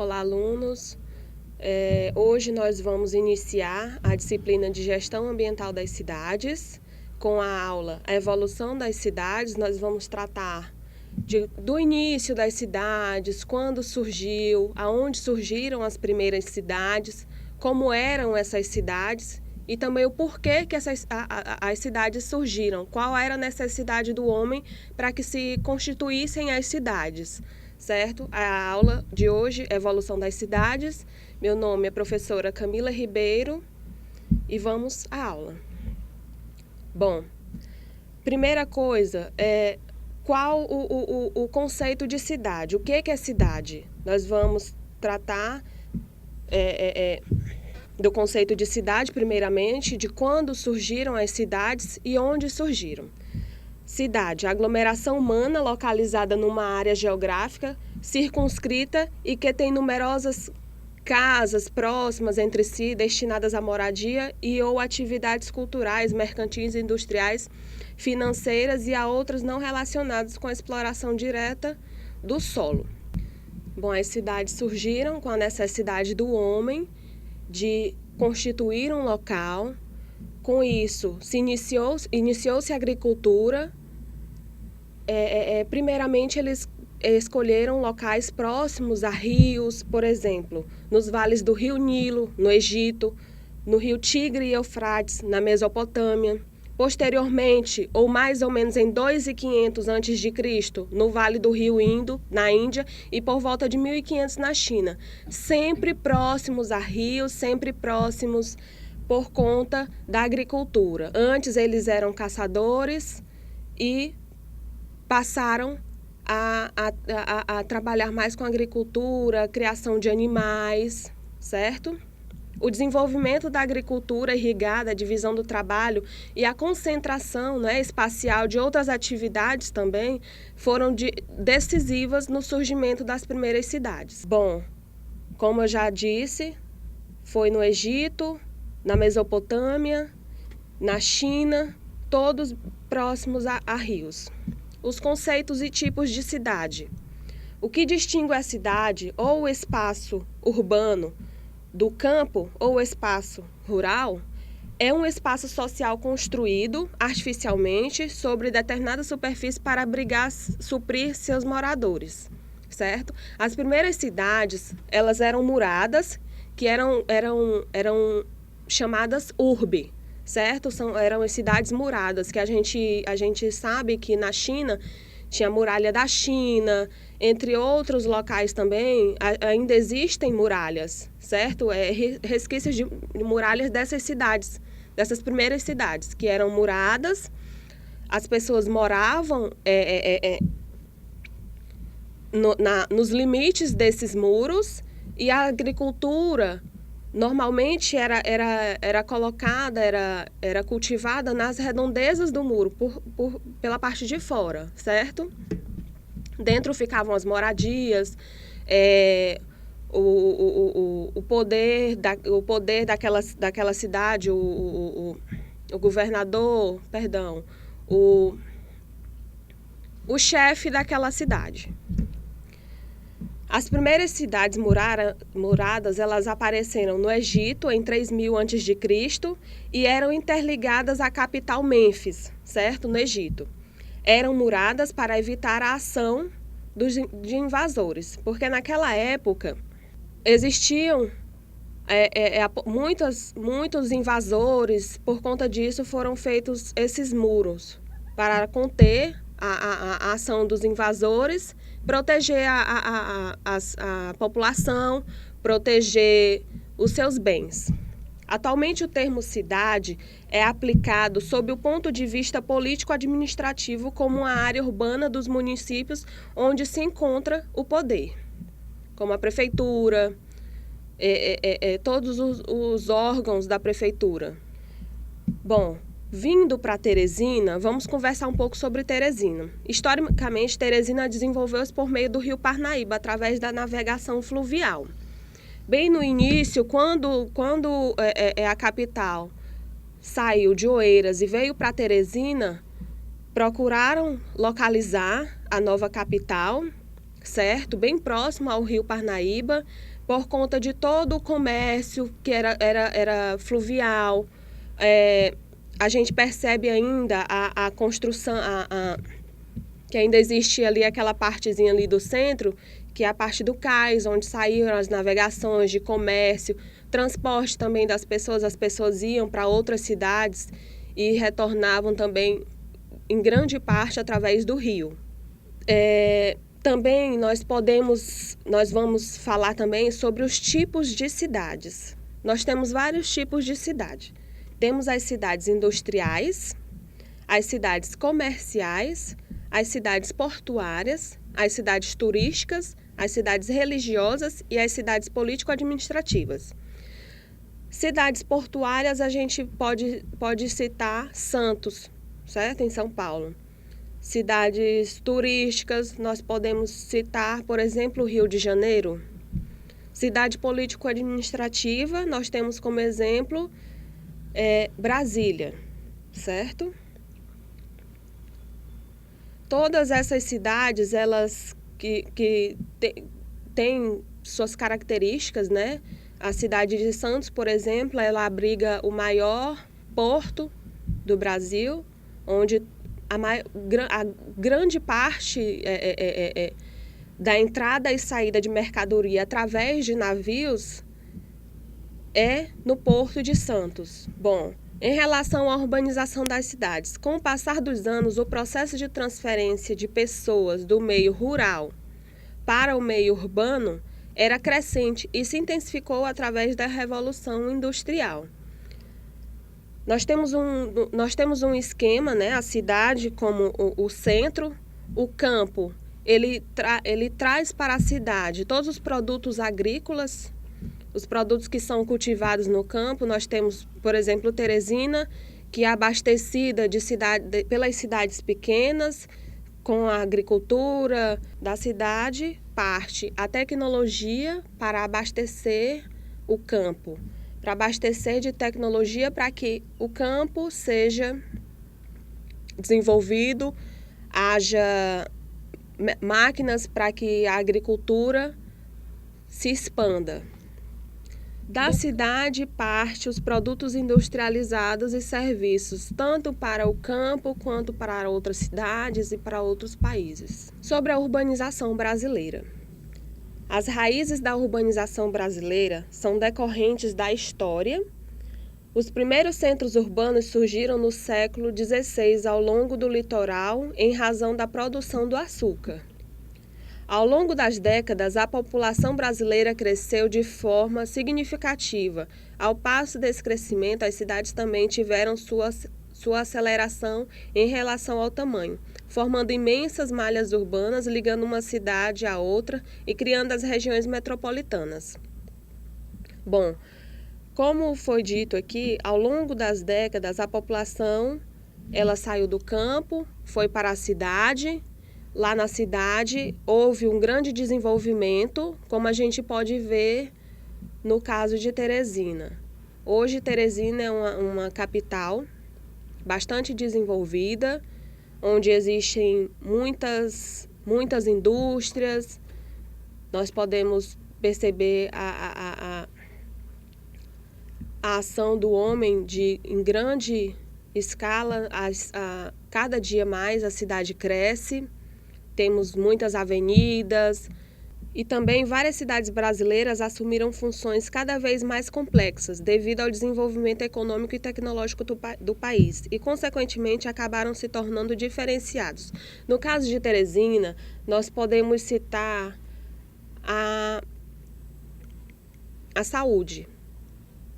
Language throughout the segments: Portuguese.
Olá, alunos. Hoje nós vamos iniciar a disciplina de Gestão Ambiental das Cidades. Com a aula A Evolução das Cidades, nós vamos tratar do início das cidades, quando surgiu, aonde surgiram as primeiras cidades, como eram essas cidades e também o porquê que as cidades surgiram, qual era a necessidade do homem para que se constituíssem as cidades. Certo? A aula de hoje é Evolução das Cidades. Meu nome é professora Camila Ribeiro e vamos à aula. Bom, primeira coisa é qual o conceito de cidade. O que é cidade? Nós vamos tratar do conceito de cidade, primeiramente, de quando surgiram as cidades e onde surgiram. Cidade, aglomeração humana localizada numa área geográfica circunscrita e que tem numerosas casas próximas entre si, destinadas à moradia e ou atividades culturais, mercantis, industriais, financeiras e a outras não relacionadas com a exploração direta do solo. Bom, as cidades surgiram com a necessidade do homem de constituir um local. Com isso, iniciou-se a agricultura. Primeiramente, eles escolheram locais próximos a rios, por exemplo, nos vales do rio Nilo, no Egito, no rio Tigre e Eufrates, na Mesopotâmia. Posteriormente, ou mais ou menos em 2500 a.C., no vale do rio Indo, na Índia, e por volta de 1500 na China. Sempre próximos a rios, sempre próximos por conta da agricultura. Antes eles eram caçadores e passaram a trabalhar mais com agricultura, criação de animais, certo? O desenvolvimento da agricultura irrigada, a divisão do trabalho e a concentração, espacial de outras atividades também foram decisivas no surgimento das primeiras cidades. Bom, como eu já disse, foi no Egito, na Mesopotâmia, na China, todos próximos a rios. Os conceitos e tipos de cidade. O que distingue a cidade ou o espaço urbano do campo ou espaço rural é um espaço social construído artificialmente sobre determinada superfície para abrigar, suprir seus moradores, certo? As primeiras cidades, elas eram muradas, que eram chamadas urbe, certo? Eram as cidades muradas, que a gente sabe que na China tinha a muralha da China, entre outros locais também, ainda existem muralhas, certo? Resquícios de muralhas dessas cidades, dessas primeiras cidades, que eram muradas, as pessoas moravam nos limites desses muros e a agricultura normalmente era colocada, era cultivada nas redondezas do muro, pela parte de fora, certo? Dentro ficavam as moradias, o poder daquela cidade, o governador, perdão, o chefe daquela cidade. As primeiras cidades muradas, elas apareceram no Egito em 3000 a.C. e eram interligadas à capital Mênfis, certo? No Egito. Eram muradas para evitar a ação de invasores, porque naquela época existiam muitos invasores. Por conta disso foram feitos esses muros para conter a ação dos invasores, proteger a população, proteger os seus bens. Atualmente o termo cidade é aplicado sob o ponto de vista político-administrativo como uma área urbana dos municípios onde se encontra o poder, como a prefeitura, todos os órgãos da prefeitura. Bom, vindo para Teresina, vamos conversar um pouco sobre Teresina. Historicamente, Teresina desenvolveu-se por meio do rio Parnaíba, através da navegação fluvial. Bem no início, quando a capital saiu de Oeiras e veio para Teresina, procuraram localizar a nova capital, certo? Bem próximo ao rio Parnaíba, por conta de todo o comércio que era fluvial. A gente percebe ainda a construção, que ainda existe ali aquela partezinha ali do centro, que é a parte do cais, onde saíram as navegações de comércio, transporte também das pessoas. As pessoas iam para outras cidades e retornavam também, em grande parte, através do rio. Também nós vamos falar também sobre os tipos de cidades. Nós temos vários tipos de cidade. Temos as cidades industriais, as cidades comerciais, as cidades portuárias, as cidades turísticas, as cidades religiosas e as cidades político-administrativas. Cidades portuárias, a gente pode citar Santos, certo? Em São Paulo. Cidades turísticas, nós podemos citar, por exemplo, o Rio de Janeiro. Cidade político-administrativa, nós temos como exemplo Brasília, certo? Todas essas cidades, elas que têm suas características, né? A cidade de Santos, por exemplo, ela abriga o maior porto do Brasil, onde a grande parte da entrada e saída de mercadoria através de navios é no Porto de Santos. Bom, em relação à urbanização das cidades, com o passar dos anos, o processo de transferência de pessoas do meio rural para o meio urbano era crescente e se intensificou através da Revolução Industrial. Nós temos um esquema, né? A cidade como o centro, o campo, ele traz para a cidade todos os produtos agrícolas, os produtos que são cultivados no campo. Nós temos, por exemplo, Teresina, que é abastecida pelas cidades pequenas, com a agricultura da cidade, parte a tecnologia para abastecer o campo, para abastecer de tecnologia para que o campo seja desenvolvido, haja máquinas para que a agricultura se expanda. Da cidade parte os produtos industrializados e serviços, tanto para o campo quanto para outras cidades e para outros países. Sobre a urbanização brasileira. As raízes da urbanização brasileira são decorrentes da história. Os primeiros centros urbanos surgiram no século XVI ao longo do litoral em razão da produção do açúcar. Ao longo das décadas, a população brasileira cresceu de forma significativa. Ao passo desse crescimento, as cidades também tiveram sua aceleração em relação ao tamanho, formando imensas malhas urbanas, ligando uma cidade à outra e criando as regiões metropolitanas. Bom, como foi dito aqui, ao longo das décadas, a população ela saiu do campo, foi para a cidade. Lá na cidade houve um grande desenvolvimento, como a gente pode ver no caso de Teresina. Hoje Teresina é uma capital bastante desenvolvida, onde existem muitas indústrias. Nós podemos perceber a ação do homem em grande escala. Cada dia mais a cidade cresce. Temos muitas avenidas e também várias cidades brasileiras assumiram funções cada vez mais complexas devido ao desenvolvimento econômico e tecnológico do país e, consequentemente, acabaram se tornando diferenciados. No caso de Teresina, nós podemos citar a saúde.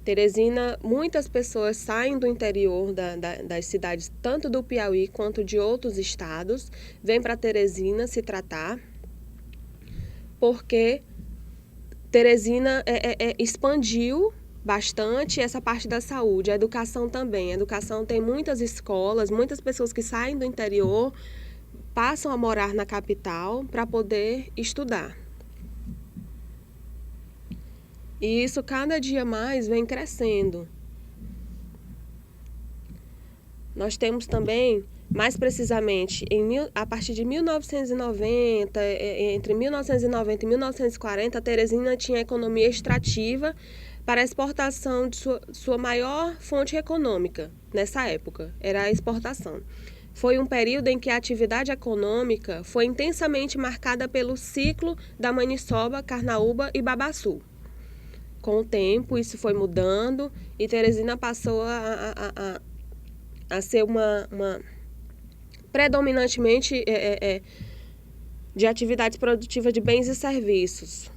Teresina, muitas pessoas saem do interior das cidades, tanto do Piauí quanto de outros estados, vêm para Teresina se tratar, porque Teresina expandiu bastante essa parte da saúde, a educação também. A educação tem muitas escolas, muitas pessoas que saem do interior passam a morar na capital para poder estudar. E isso cada dia mais vem crescendo. Nós temos também Mais precisamente, a partir de 1990, entre 1990 e 1940, a Teresina tinha economia extrativa para a exportação de sua maior fonte econômica nessa época, era a exportação. Foi um período em que a atividade econômica foi intensamente marcada pelo ciclo da maniçoba, carnaúba e babaçu. Com o tempo, isso foi mudando e Teresina passou a ser uma predominantemente de atividades produtivas de bens e serviços,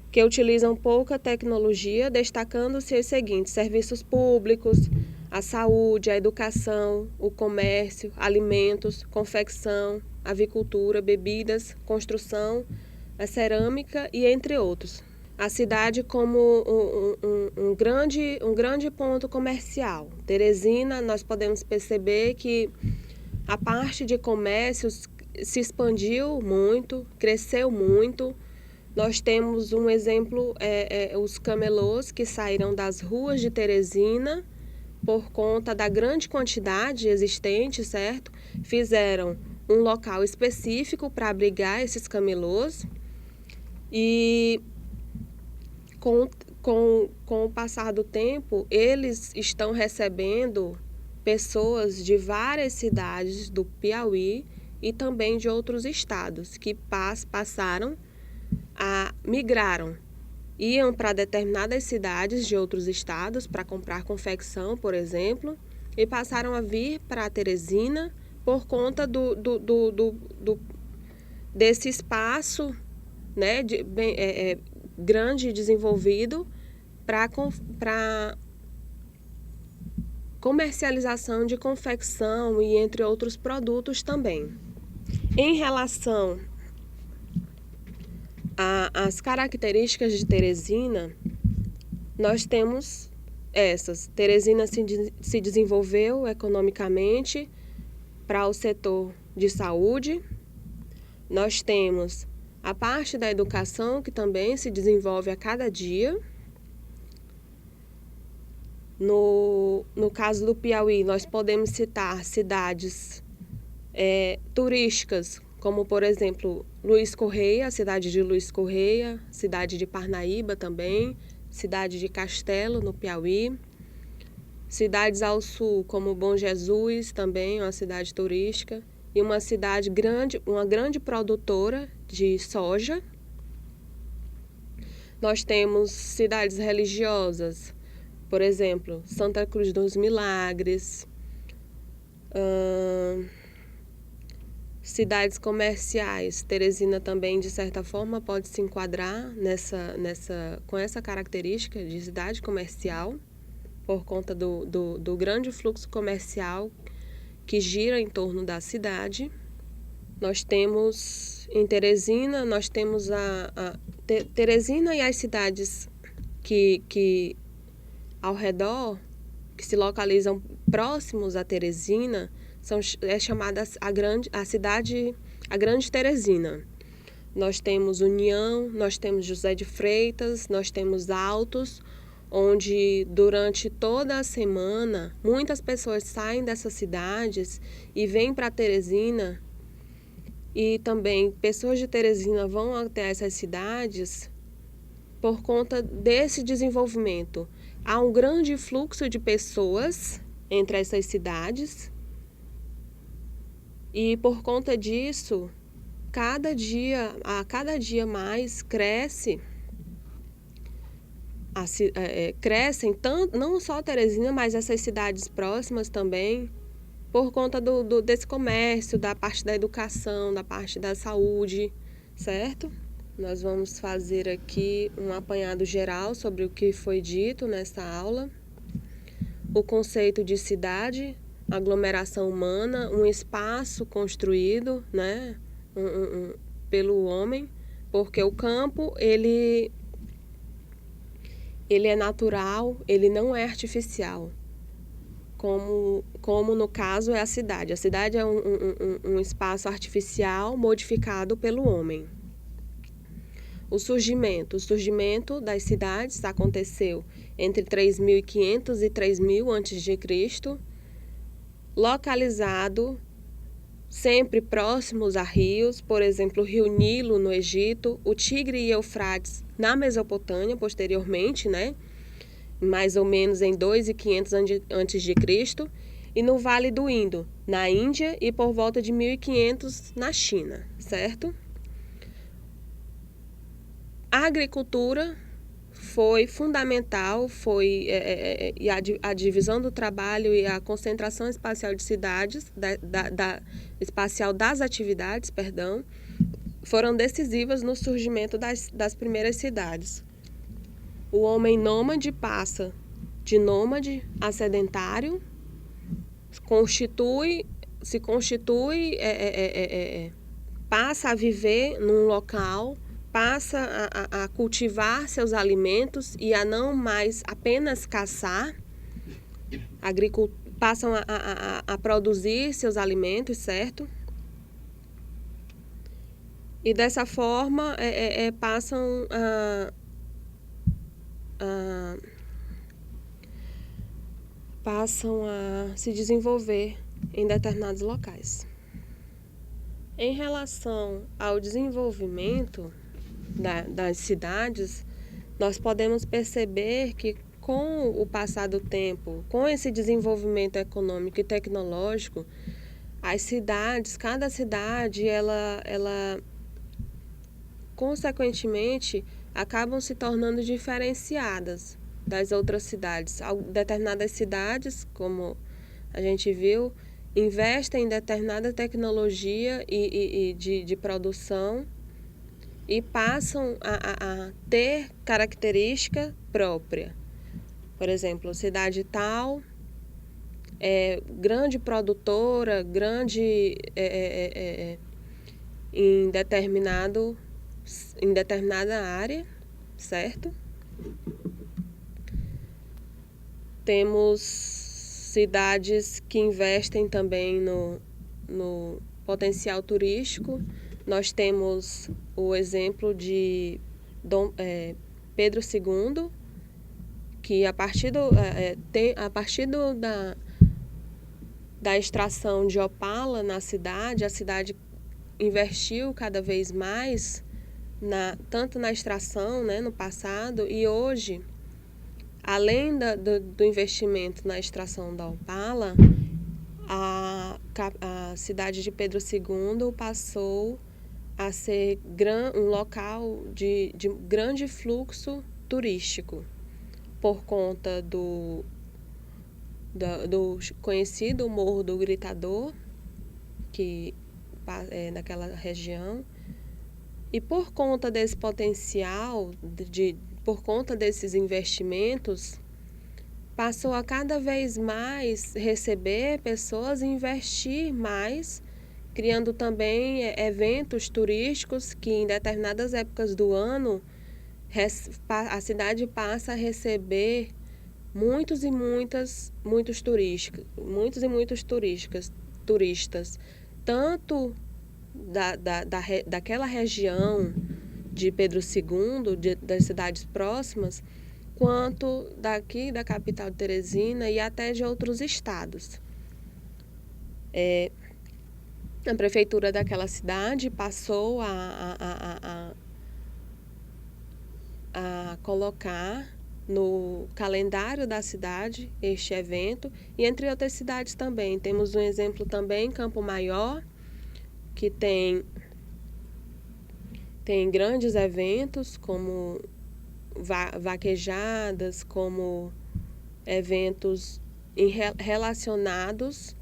que utilizam pouca tecnologia, destacando-se os seguintes: serviços públicos, a saúde, a educação, o comércio, alimentos, confecção, avicultura, bebidas, construção, a cerâmica e entre outros. A cidade como um grande ponto comercial. Teresina, nós podemos perceber que a parte de comércios se expandiu muito, cresceu muito. Nós temos um exemplo, os camelôs que saíram das ruas de Teresina por conta da grande quantidade existente, certo? Fizeram um local específico para abrigar esses camelôs e com o passar do tempo, eles estão recebendo pessoas de várias cidades do Piauí e também de outros estados que migraram. Iam para determinadas cidades de outros estados para comprar confecção, por exemplo, e passaram a vir para Teresina por conta desse espaço, né, grande e desenvolvido para comercialização de confecção e entre outros produtos também. Em relação às características de Teresina, nós temos essas. Teresina se desenvolveu economicamente para o setor de saúde. Nós temos a parte da educação, que também se desenvolve a cada dia. No caso do Piauí, nós podemos citar cidades turísticas, como, por exemplo, Luiz Correia, a cidade de Luiz Correia, cidade de Parnaíba também, cidade de Castelo, no Piauí. Cidades ao sul, como Bom Jesus, também uma cidade turística. E uma cidade grande, uma grande produtora de soja. Nós temos cidades religiosas, por exemplo, Santa Cruz dos Milagres, cidades comerciais. Teresina também, de certa forma, pode se enquadrar com essa característica de cidade comercial, por conta do grande fluxo comercial que gira em torno da cidade. Nós temos em Teresina, nós temos Teresina e as cidades que ao redor, que se localizam próximos a Teresina, é chamada a Grande Teresina. Nós temos União, nós temos José de Freitas, nós temos Altos, onde durante toda a semana muitas pessoas saem dessas cidades e vêm para Teresina, e também pessoas de Teresina vão até essas cidades por conta desse desenvolvimento. Há um grande fluxo de pessoas entre essas cidades e por conta disso, a cada dia mais crescem não só Teresina, mas essas cidades próximas também, por conta desse comércio, da parte da educação, da parte da saúde, certo? Nós vamos fazer aqui um apanhado geral sobre o que foi dito nesta aula. O conceito de cidade, aglomeração humana, um espaço construído, né, pelo homem, porque o campo, ele é natural, ele não é artificial, como no caso é a cidade. A cidade é um espaço artificial modificado pelo homem. O surgimento das cidades aconteceu entre 3.500 e 3.000 a.C., localizado sempre próximos a rios, por exemplo, o rio Nilo no Egito, o Tigre e Eufrates na Mesopotâmia, posteriormente, né? Mais ou menos em 2.500 a.C., e no Vale do Indo, na Índia, e por volta de 1.500 na China, certo? A agricultura foi fundamental, e a divisão do trabalho e a concentração espacial de cidades, espacial das atividades, perdão, foram decisivas no surgimento das primeiras cidades. O homem nômade passa de nômade a sedentário, passa a viver num local, passa a cultivar seus alimentos e a não mais apenas caçar, passam a produzir seus alimentos, certo? E dessa forma passam a se desenvolver em determinados locais. Em relação ao desenvolvimento das cidades, nós podemos perceber que com o passar do tempo, com esse desenvolvimento econômico e tecnológico, as cidades, cada cidade, ela consequentemente acabam se tornando diferenciadas das outras cidades. Determinadas cidades, como a gente viu, investem em determinada tecnologia de produção e passam a ter característica própria. Por exemplo, cidade tal grande produtora, grande em determinada área, certo? Temos cidades que investem também no potencial turístico. Nós temos o exemplo de Pedro II, que a partir da extração de opala na cidade, a cidade investiu cada vez mais, tanto na extração, né, no passado, e hoje, além do investimento na extração da opala, a cidade de Pedro II passou a ser um local de grande fluxo turístico, por conta do conhecido Morro do Gritador, que é naquela região, e por conta desse potencial, por conta desses investimentos, passou a cada vez mais receber pessoas e investir mais, criando também eventos turísticos que em determinadas épocas do ano a cidade passa a receber muitos e muitos turistas, tanto daquela região de Pedro II, das cidades próximas, quanto daqui da capital de Teresina e até de outros estados. A prefeitura daquela cidade passou a colocar no calendário da cidade este evento, e entre outras cidades também. Temos um exemplo também, Campo Maior, que tem grandes eventos, como vaquejadas, como eventos relacionados,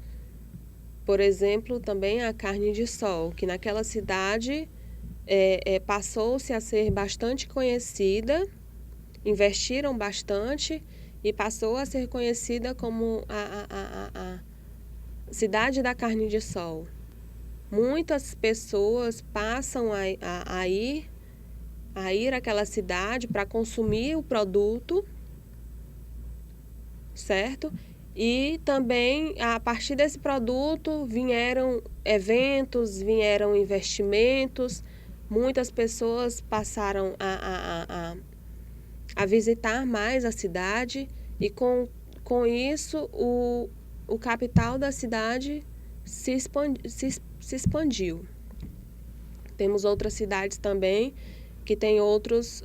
por exemplo, também a carne de sol, que naquela cidade passou-se a ser bastante conhecida, investiram bastante e passou a ser conhecida como a cidade da carne de sol. Muitas pessoas passam a ir àquela cidade para consumir o produto, certo? E também, a partir desse produto, vieram eventos, vieram investimentos, muitas pessoas passaram a visitar mais a cidade, e com isso o capital da cidade se expandiu. Temos outras cidades também que têm outras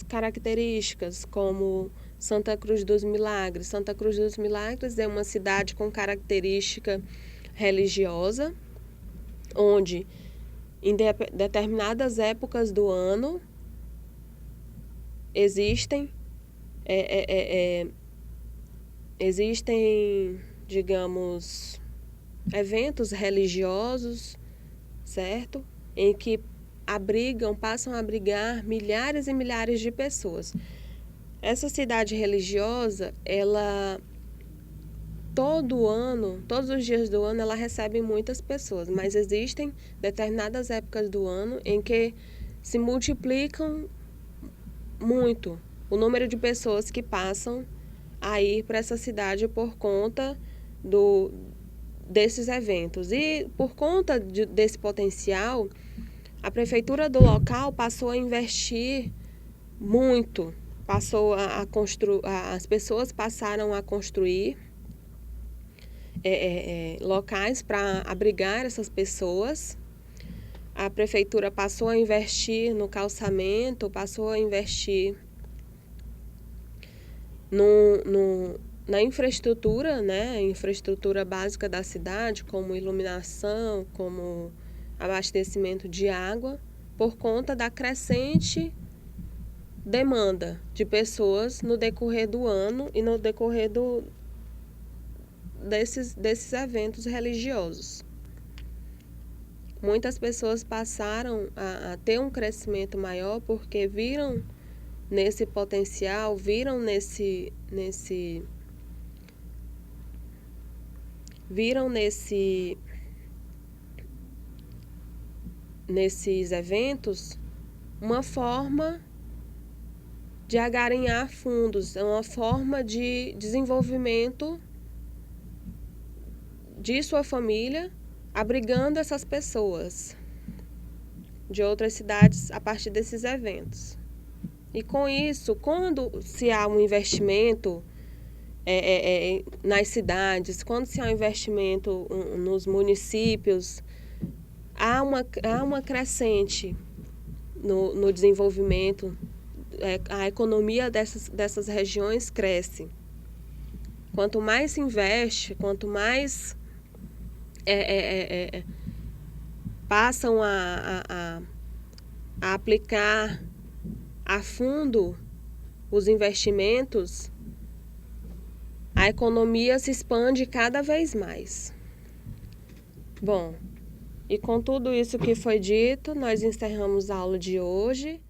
características, como Santa Cruz dos Milagres. Santa Cruz dos Milagres é uma cidade com característica religiosa, onde em determinadas épocas do ano existem, digamos, eventos religiosos, certo? Em que passam a abrigar milhares e milhares de pessoas. Essa cidade religiosa, ela todo ano, todos os dias do ano, ela recebe muitas pessoas, mas existem determinadas épocas do ano em que se multiplicam muito o número de pessoas que passam a ir para essa cidade por conta desses eventos. E por conta desse potencial, a prefeitura do local passou a investir muito, as pessoas passaram a construir locais para abrigar essas pessoas. A prefeitura passou a investir no calçamento, passou a investir na infraestrutura, né? Infraestrutura básica da cidade, como iluminação, como abastecimento de água, por conta da crescente demanda de pessoas no decorrer do ano e no decorrer desses eventos religiosos. Muitas pessoas passaram a ter um crescimento maior porque viram nesse potencial, viram nesses eventos uma forma de agarinhar fundos, é uma forma de desenvolvimento de sua família, abrigando essas pessoas de outras cidades a partir desses eventos. E com isso, quando se há um investimento nas cidades, quando se há um investimento nos municípios, há uma crescente no desenvolvimento, a economia dessas regiões cresce. Quanto mais se investe, quanto mais passam a aplicar a fundo os investimentos, a economia se expande cada vez mais. Bom, e com tudo isso que foi dito, nós encerramos a aula de hoje.